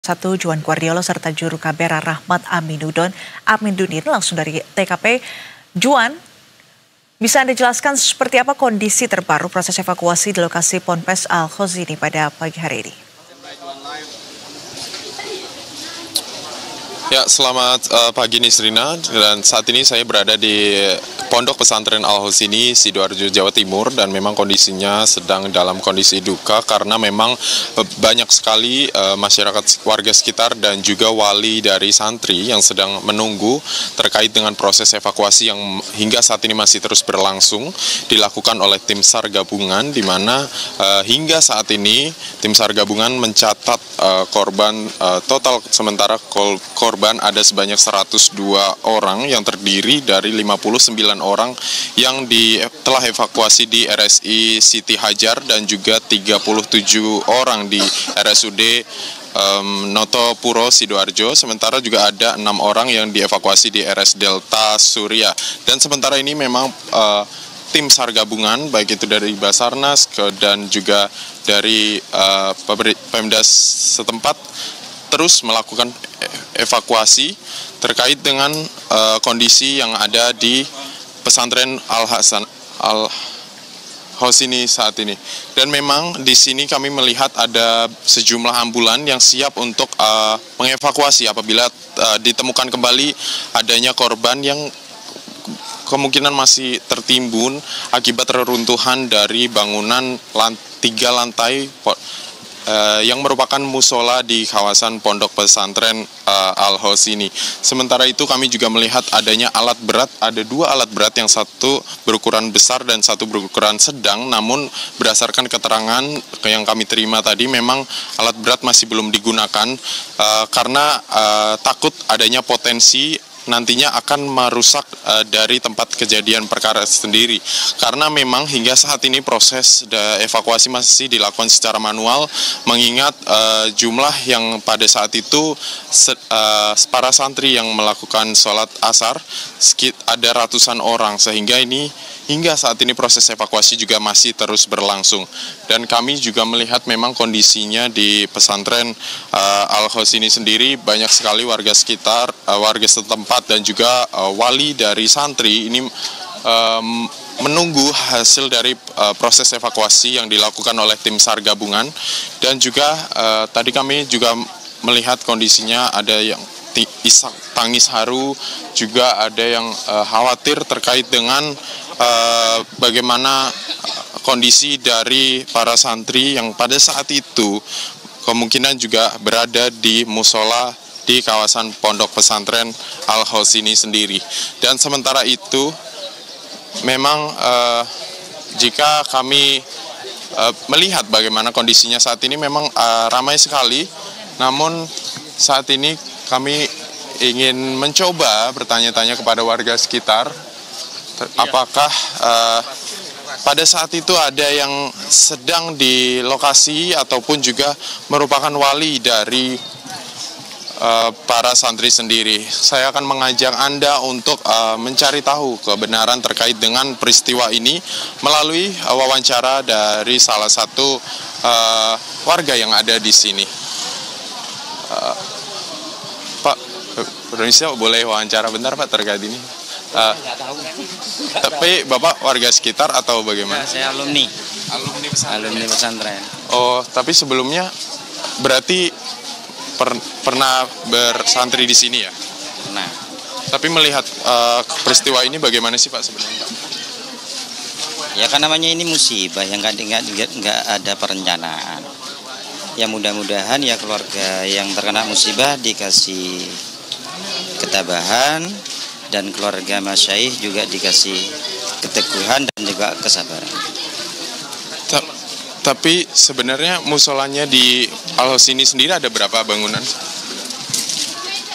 Satu Juan Guardiolo serta juru kamera Rahmat Aminuddin langsung dari TKP. Juan, bisa Anda jelaskan seperti apa kondisi terbaru proses evakuasi di lokasi Ponpes Al Khozini pada pagi hari ini? Ya, selamat pagi Nisrina, dan saat ini saya berada di Pondok Pesantren Al Khozini, Sidoarjo, Jawa Timur, dan memang kondisinya sedang dalam kondisi duka karena memang banyak sekali masyarakat warga sekitar dan juga wali dari santri yang sedang menunggu terkait dengan proses evakuasi yang hingga saat ini masih terus berlangsung dilakukan oleh tim SAR gabungan, di mana hingga saat ini tim SAR gabungan mencatat korban total sementara korban ada sebanyak 102 orang yang terdiri dari 59 orang yang telah evakuasi di RSI Siti Hajar dan juga 37 orang di RSUD Noto Puro Sidoarjo, sementara juga ada 6 orang yang dievakuasi di RS Delta Surya. Dan sementara ini memang tim SAR gabungan baik itu dari Basarnas dan juga dari Pemda setempat terus melakukan evakuasi terkait dengan kondisi yang ada di pesantren Al Khozini saat ini. Dan memang di sini kami melihat ada sejumlah ambulan yang siap untuk mengevakuasi apabila ditemukan kembali adanya korban yang kemungkinan masih tertimbun akibat reruntuhan dari bangunan 3 lantai yang merupakan musola di kawasan Pondok Pesantren Al Khozini. Sementara itu kami juga melihat adanya alat berat, ada 2 alat berat, yang satu berukuran besar dan satu berukuran sedang, namun berdasarkan keterangan yang kami terima tadi memang alat berat masih belum digunakan karena takut adanya potensi nantinya akan merusak dari tempat kejadian perkara sendiri, karena memang hingga saat ini proses evakuasi masih dilakukan secara manual mengingat jumlah yang pada saat itu para santri yang melakukan sholat asar ada ratusan orang, sehingga hingga saat ini proses evakuasi juga masih terus berlangsung. Dan kami juga melihat memang kondisinya di pesantren Al Khozini sendiri banyak sekali warga sekitar, warga setempat dan juga wali dari santri ini menunggu hasil dari proses evakuasi yang dilakukan oleh tim SAR gabungan. Dan juga tadi kami juga melihat kondisinya ada yang isak tangis haru, juga ada yang khawatir terkait dengan bagaimana kondisi dari para santri yang pada saat itu kemungkinan juga berada di musola di kawasan Pondok Pesantren Al Khozini sendiri. Dan sementara itu memang jika kami melihat bagaimana kondisinya saat ini memang ramai sekali, namun saat ini kami ingin mencoba bertanya-tanya kepada warga sekitar apakah pada saat itu ada yang sedang di lokasi ataupun juga merupakan wali dari para santri sendiri. Saya akan mengajak Anda untuk mencari tahu kebenaran terkait dengan peristiwa ini melalui wawancara dari salah satu warga yang ada di sini. Pak, Indonesia boleh wawancara bentar Pak terkait ini? Tapi Bapak warga sekitar atau bagaimana? Ya, saya alumni. Alumni pesantren. Oh, tapi sebelumnya berarti pernah bersantri di sini ya? Nah, Tapi melihat peristiwa ini bagaimana sih Pak sebenarnya Pak? ya kan namanya ini musibah yang nggak ada perencanaan. Ya mudah-mudahan ya keluarga yang terkena musibah dikasih ketabahan, dan keluarga masyaikh juga dikasih keteguhan dan juga kesabaran. Tapi sebenarnya musolanya di Al Khozini sendiri ada berapa bangunan?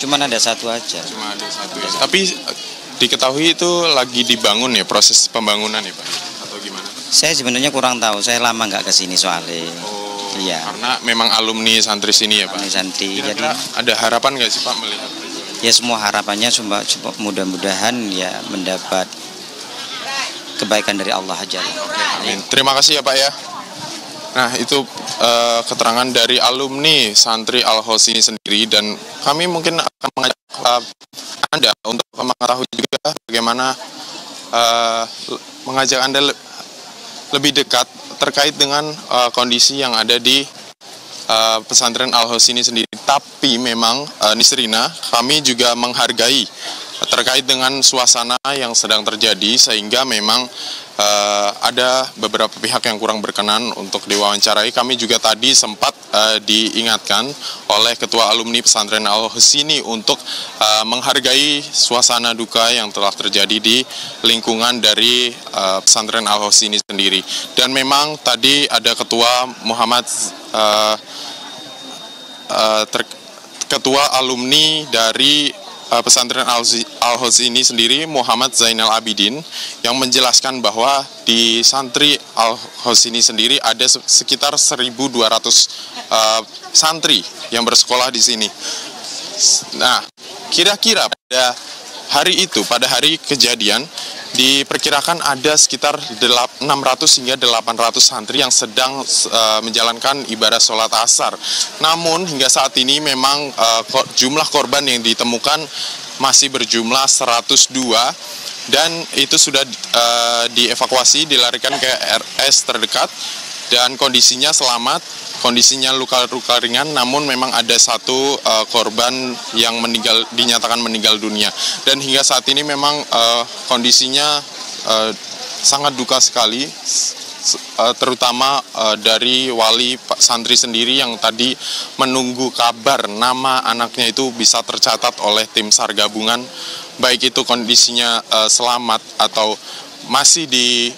Cuman ada satu aja. Cuma ada satu ya. Tapi diketahui itu lagi dibangun ya, proses pembangunan ya Pak? Atau gimana? Saya sebenarnya kurang tahu, saya lama nggak kesini soalnya. Oh, iya. Karena memang alumni santri sini ya Pak? Alumni santri. Jadi ada harapan nggak sih Pak melihat? ya semua harapannya cuma mudah-mudahan ya mendapat kebaikan dari Allah aja. Amin. Terima kasih ya Pak ya. Nah, itu keterangan dari alumni santri Al-Hosini sendiri, dan kami mungkin akan mengajak Anda untuk mengetahui juga bagaimana mengajak Anda lebih dekat terkait dengan kondisi yang ada di pesantren Al-Hosini sendiri. Tapi memang Nisrina, kami juga menghargai terkait dengan suasana yang sedang terjadi, sehingga memang ada beberapa pihak yang kurang berkenan untuk diwawancarai. Kami juga tadi sempat diingatkan oleh Ketua Alumni Pesantren Al-Hosini untuk menghargai suasana duka yang telah terjadi di lingkungan dari Pesantren Al-Hosini sendiri. Dan memang tadi ada Ketua Muhammad Ketua Alumni dari Pesantren Al-Hosini sendiri, Muhammad Zainal Abidin, yang menjelaskan bahwa di santri Al-Hosini sendiri ada sekitar 1.200 santri yang bersekolah di sini. Nah, kira-kira pada hari itu, pada hari kejadian, diperkirakan ada sekitar 600 hingga 800 santri yang sedang menjalankan ibadah sholat asar. Namun hingga saat ini memang jumlah korban yang ditemukan masih berjumlah 102, dan itu sudah dievakuasi, dilarikan ke RS terdekat, dan kondisinya selamat, kondisinya luka-luka ringan, namun memang ada satu korban yang dinyatakan meninggal dunia. Dan hingga saat ini memang kondisinya sangat duka sekali, terutama dari wali santri sendiri yang tadi menunggu kabar nama anaknya itu bisa tercatat oleh tim SAR gabungan, baik itu kondisinya selamat atau masih dilihat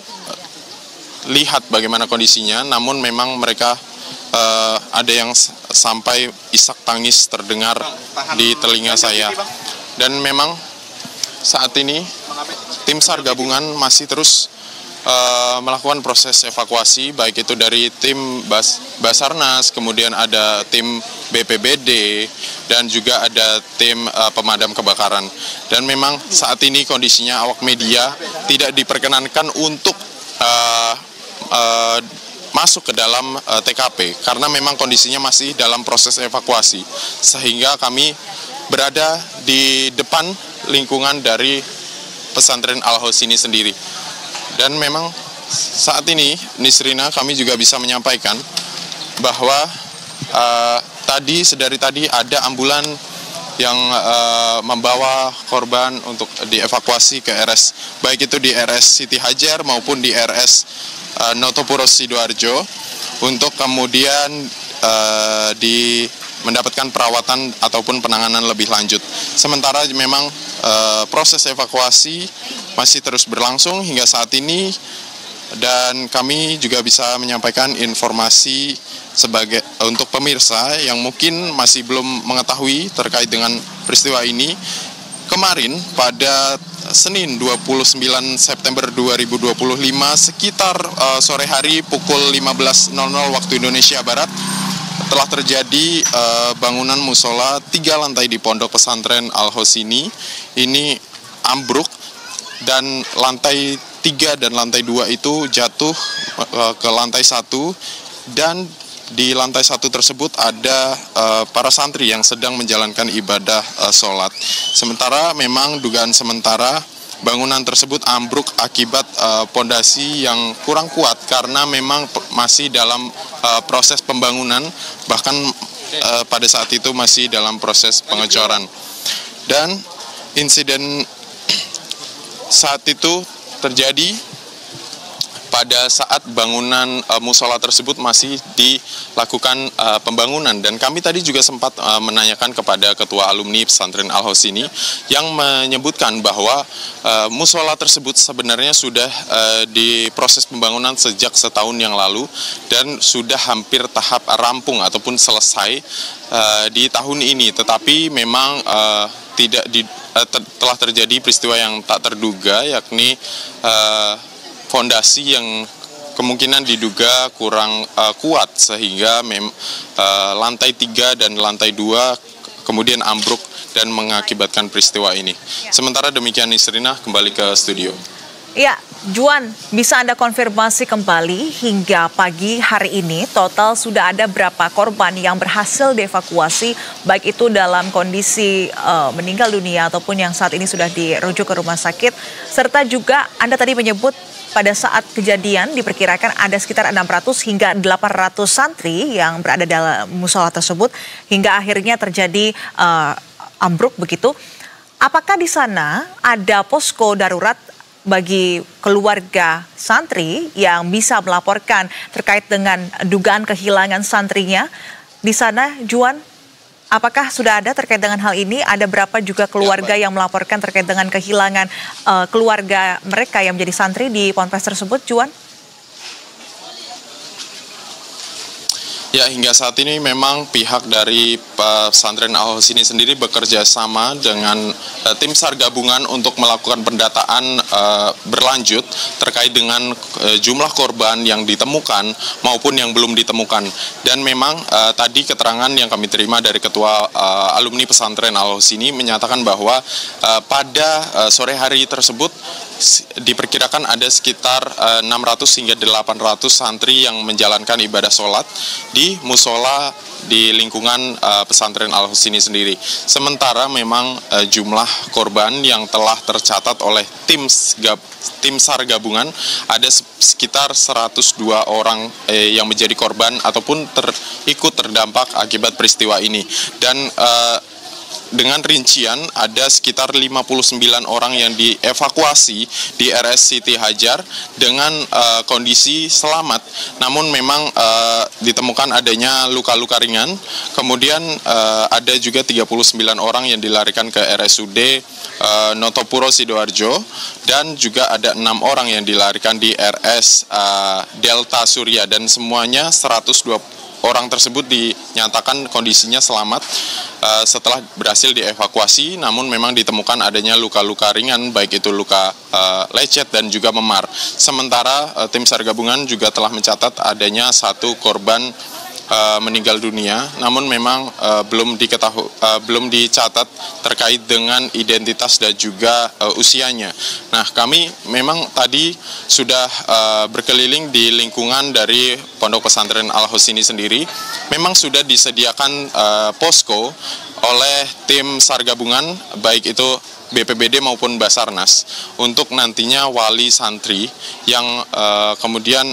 bagaimana kondisinya. Namun memang mereka ada yang sampai isak tangis terdengar di telinga saya. Dan memang saat ini tim SAR gabungan masih terus melakukan proses evakuasi, baik itu dari tim Basarnas, kemudian ada tim BPBD, dan juga ada tim pemadam kebakaran. Dan memang saat ini kondisinya awak media tidak diperkenankan untuk masuk ke dalam TKP karena memang kondisinya masih dalam proses evakuasi, sehingga kami berada di depan lingkungan dari pesantren Al-Hosini sendiri. Dan memang saat ini, Nisrina, kami juga bisa menyampaikan bahwa sedari tadi ada ambulan yang membawa korban untuk dievakuasi ke RS, baik itu di RS Siti Hajar maupun di RS Notopuro Sidoarjo, untuk kemudian mendapatkan perawatan ataupun penanganan lebih lanjut. Sementara memang proses evakuasi masih terus berlangsung hingga saat ini, dan kami juga bisa menyampaikan informasi untuk pemirsa yang mungkin masih belum mengetahui terkait dengan peristiwa ini. Kemarin pada Senin 29 September 2025 sekitar sore hari pukul 15.00 waktu Indonesia Barat telah terjadi bangunan musola 3 lantai di Pondok Pesantren Al-Hosini ini ambruk, dan lantai 3 dan lantai 2 itu jatuh ke lantai 1, dan di lantai 1 tersebut ada para santri yang sedang menjalankan ibadah sholat. Sementara memang dugaan sementara bangunan tersebut ambruk akibat pondasi yang kurang kuat karena memang masih dalam proses pembangunan, bahkan pada saat itu masih dalam proses pengecoran. Dan insiden saat itu terjadi pada saat bangunan musola tersebut masih dilakukan pembangunan. Dan kami tadi juga sempat menanyakan kepada Ketua Alumni Pesantren Al-Hosini yang menyebutkan bahwa musola tersebut sebenarnya sudah diproses pembangunan sejak setahun yang lalu dan sudah hampir tahap rampung ataupun selesai di tahun ini. Tetapi memang telah terjadi peristiwa yang tak terduga, yakni fondasi yang kemungkinan diduga kurang kuat, sehingga lantai 3 dan lantai 2 kemudian ambruk dan mengakibatkan peristiwa ini. Sementara demikian, Nisrina, kembali ke studio. Ya, Juan, bisa Anda konfirmasi kembali hingga pagi hari ini total sudah ada berapa korban yang berhasil dievakuasi, baik itu dalam kondisi meninggal dunia ataupun yang saat ini sudah dirujuk ke rumah sakit, serta juga Anda tadi menyebut pada saat kejadian diperkirakan ada sekitar 600 hingga 800 santri yang berada dalam musola tersebut hingga akhirnya terjadi ambruk begitu. Apakah di sana ada posko darurat bagi keluarga santri yang bisa melaporkan terkait dengan dugaan kehilangan santrinya di sana, Juan? Apakah sudah ada terkait dengan hal ini? Ada berapa juga keluarga yang melaporkan terkait dengan kehilangan keluarga mereka yang menjadi santri di ponpes tersebut, Juan? Ya, hingga saat ini memang pihak dari pesantren Al-Husini sendiri bekerja sama dengan tim SAR gabungan untuk melakukan pendataan berlanjut terkait dengan jumlah korban yang ditemukan maupun yang belum ditemukan. Dan memang tadi keterangan yang kami terima dari Ketua Alumni Pesantren Al-Husini menyatakan bahwa pada sore hari tersebut diperkirakan ada sekitar 600 hingga 800 santri yang menjalankan ibadah sholat di musola di lingkungan pesantren Al-Husini sendiri. Sementara memang jumlah korban yang telah tercatat oleh tim SAR gabungan ada sekitar 102 orang yang menjadi korban ataupun ikut terdampak akibat peristiwa ini. Dan dengan rincian ada sekitar 59 orang yang dievakuasi di RS Siti Hajar dengan kondisi selamat. Namun memang ditemukan adanya luka-luka ringan. Kemudian ada juga 39 orang yang dilarikan ke RSUD Notopuro Sidoarjo dan juga ada 6 orang yang dilarikan di RS Delta Surya dan semuanya 120 orang tersebut dinyatakan kondisinya selamat setelah berhasil dievakuasi, namun memang ditemukan adanya luka-luka ringan, baik itu luka lecet dan juga memar. Sementara tim SAR gabungan juga telah mencatat adanya satu korban meninggal dunia, namun memang belum dicatat terkait dengan identitas dan juga usianya. Nah, kami memang tadi sudah berkeliling di lingkungan dari Pondok Pesantren Al-Husini sendiri. Memang sudah disediakan posko oleh tim SAR gabungan, baik itu BPBD maupun Basarnas, untuk nantinya wali santri yang kemudian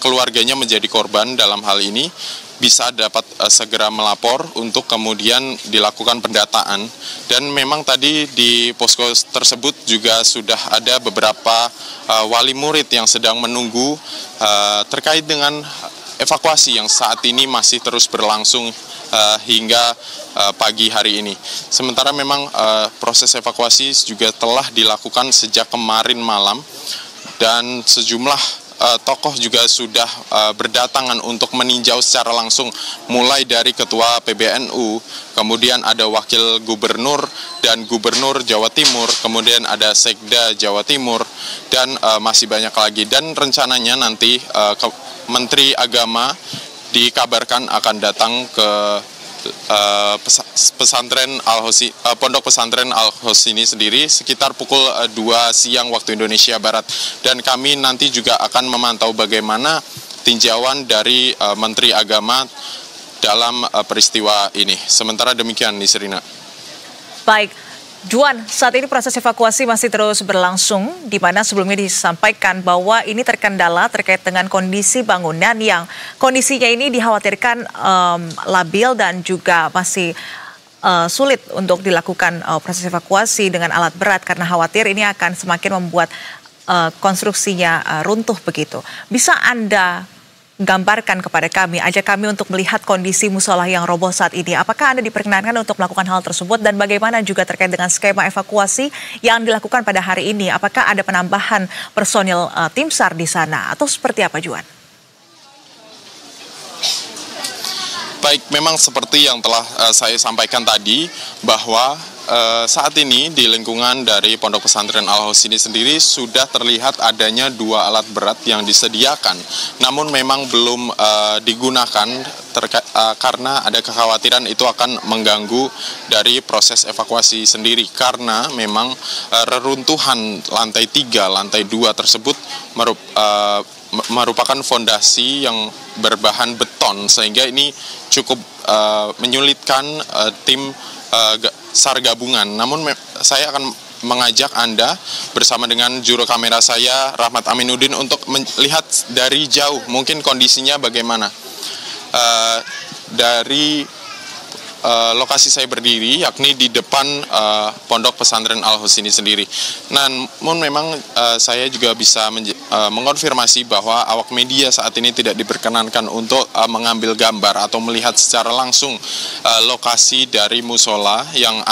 keluarganya menjadi korban dalam hal ini bisa dapat segera melapor untuk kemudian dilakukan pendataan. Dan memang tadi di posko tersebut juga sudah ada beberapa wali murid yang sedang menunggu terkait dengan evakuasi yang saat ini masih terus berlangsung hingga pagi hari ini. Sementara memang proses evakuasi juga telah dilakukan sejak kemarin malam dan sejumlah tokoh juga sudah berdatangan untuk meninjau secara langsung, mulai dari Ketua PBNU, kemudian ada Wakil Gubernur dan Gubernur Jawa Timur, kemudian ada Sekda Jawa Timur, dan masih banyak lagi. Dan rencananya nanti Menteri Agama dikabarkan akan datang ke Pondok Pesantren Al-Husini sendiri sekitar pukul 2 siang waktu Indonesia Barat. Dan kami nanti juga akan memantau bagaimana tinjauan dari Menteri Agama dalam peristiwa ini. Sementara demikian, Nisrina. Baik, Juan, saat ini proses evakuasi masih terus berlangsung, di mana sebelumnya disampaikan bahwa ini terkendala terkait dengan kondisi bangunan yang kondisinya ini dikhawatirkan labil dan juga masih sulit untuk dilakukan proses evakuasi dengan alat berat karena khawatir ini akan semakin membuat konstruksinya runtuh begitu. Bisa Anda gambarkan kepada kami, ajak kami untuk melihat kondisi musola yang roboh saat ini. Apakah Anda diperkenankan untuk melakukan hal tersebut dan bagaimana juga terkait dengan skema evakuasi yang dilakukan pada hari ini? Apakah ada penambahan personil tim SAR di sana atau seperti apa, Juan? Baik, memang seperti yang telah saya sampaikan tadi bahwa saat ini di lingkungan dari Pondok Pesantren Al-Hos ini sendiri sudah terlihat adanya 2 alat berat yang disediakan, namun memang belum digunakan karena ada kekhawatiran itu akan mengganggu dari proses evakuasi sendiri, karena memang reruntuhan lantai 3, lantai 2 tersebut merupakan fondasi yang berbahan beton, sehingga ini cukup menyulitkan tim SAR gabungan. Namun saya akan mengajak Anda bersama dengan juru kamera saya, Rahmat Aminuddin, untuk melihat dari jauh mungkin kondisinya bagaimana. Dari lokasi saya berdiri, yakni di depan Pondok Pesantren Al-Hos ini sendiri. Namun memang saya juga bisa mengonfirmasi bahwa awak media saat ini tidak diperkenankan untuk mengambil gambar atau melihat secara langsung lokasi dari musola yang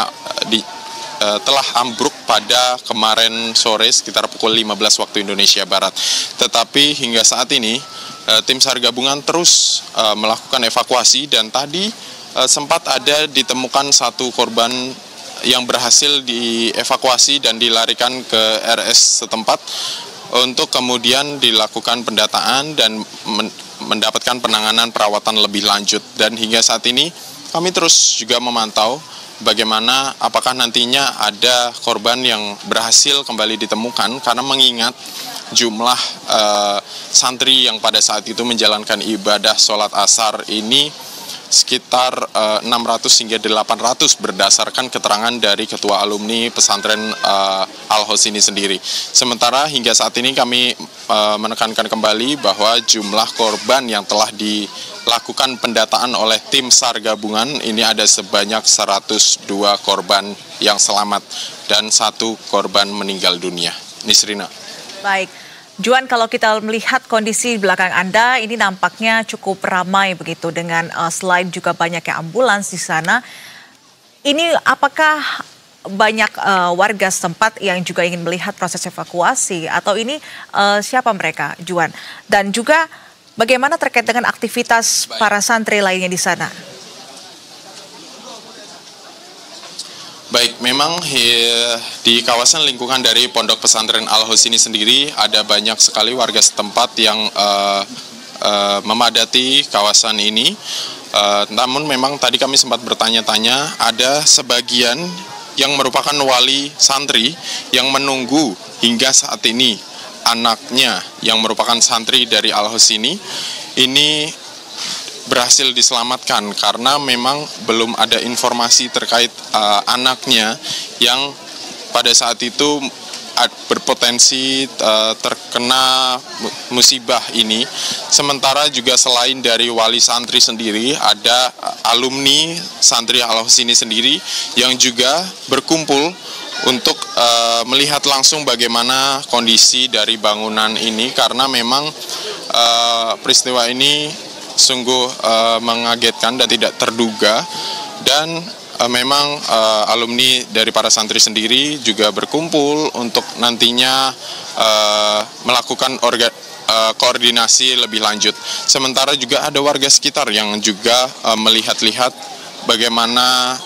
telah ambruk pada kemarin sore sekitar pukul 15 waktu Indonesia Barat. Tetapi hingga saat ini tim SAR gabungan terus melakukan evakuasi, dan tadi sempat ada ditemukan 1 korban yang berhasil dievakuasi dan dilarikan ke RS setempat untuk kemudian dilakukan pendataan dan mendapatkan penanganan perawatan lebih lanjut. Dan hingga saat ini kami terus juga memantau bagaimana apakah nantinya ada korban yang berhasil kembali ditemukan, karena mengingat jumlah santri yang pada saat itu menjalankan ibadah sholat asar ini sekitar 600 hingga 800 berdasarkan keterangan dari ketua alumni pesantren Al-Hos ini sendiri. Sementara hingga saat ini kami menekankan kembali bahwa jumlah korban yang telah dilakukan pendataan oleh tim SAR gabungan ini ada sebanyak 102 korban yang selamat dan 1 korban meninggal dunia. Nisrina. Baik. Juan, kalau kita melihat kondisi di belakang Anda, ini nampaknya cukup ramai begitu, dengan selain juga banyaknya ambulans di sana. Ini apakah banyak warga setempat yang juga ingin melihat proses evakuasi, atau ini siapa mereka, Juan? Dan juga bagaimana terkait dengan aktivitas para santri lainnya di sana? Baik, memang di kawasan lingkungan dari Pondok Pesantren Al-Hos ini sendiri ada banyak sekali warga setempat yang memadati kawasan ini. Namun memang tadi kami sempat bertanya-tanya, ada sebagian yang merupakan wali santri yang menunggu hingga saat ini anaknya yang merupakan santri dari Al-Hos ini berhasil diselamatkan, karena memang belum ada informasi terkait anaknya yang pada saat itu berpotensi terkena musibah ini. Sementara juga selain dari wali santri sendiri, ada alumni santri Al-Hos ini sendiri yang juga berkumpul untuk melihat langsung bagaimana kondisi dari bangunan ini, karena memang peristiwa ini sungguh mengagetkan dan tidak terduga. Dan memang alumni dari para santri sendiri juga berkumpul untuk nantinya melakukan koordinasi lebih lanjut. Sementara juga ada warga sekitar yang juga melihat-lihat bagaimana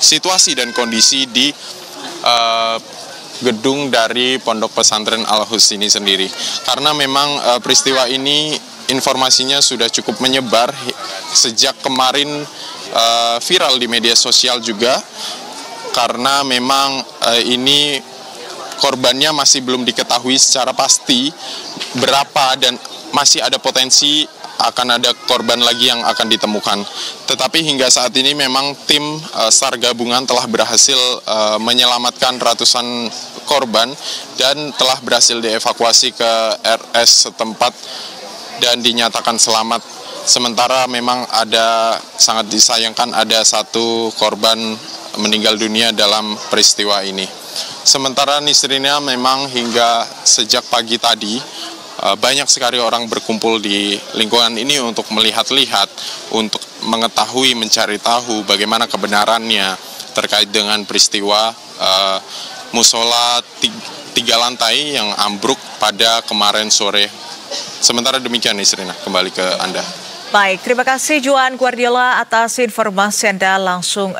situasi dan kondisi di gedung dari Pondok Pesantren Al-Hos ini sendiri. Karena memang peristiwa ini informasinya sudah cukup menyebar sejak kemarin, viral di media sosial juga, karena memang ini korbannya masih belum diketahui secara pasti berapa, dan masih ada potensi akan ada korban lagi yang akan ditemukan. Tetapi hingga saat ini memang tim SAR gabungan telah berhasil menyelamatkan ratusan korban dan telah berhasil dievakuasi ke RS setempat dan dinyatakan selamat. Sementara memang sangat disayangkan ada 1 korban meninggal dunia dalam peristiwa ini. Sementara Nisrina, memang hingga sejak pagi tadi banyak sekali orang berkumpul di lingkungan ini untuk melihat-lihat, untuk mengetahui, mencari tahu bagaimana kebenarannya terkait dengan peristiwa musola 3 lantai yang ambruk pada kemarin sore. Sementara demikian, Nisrina, kembali ke Anda. Baik, terima kasih Juan Guardiola atas informasi Anda langsung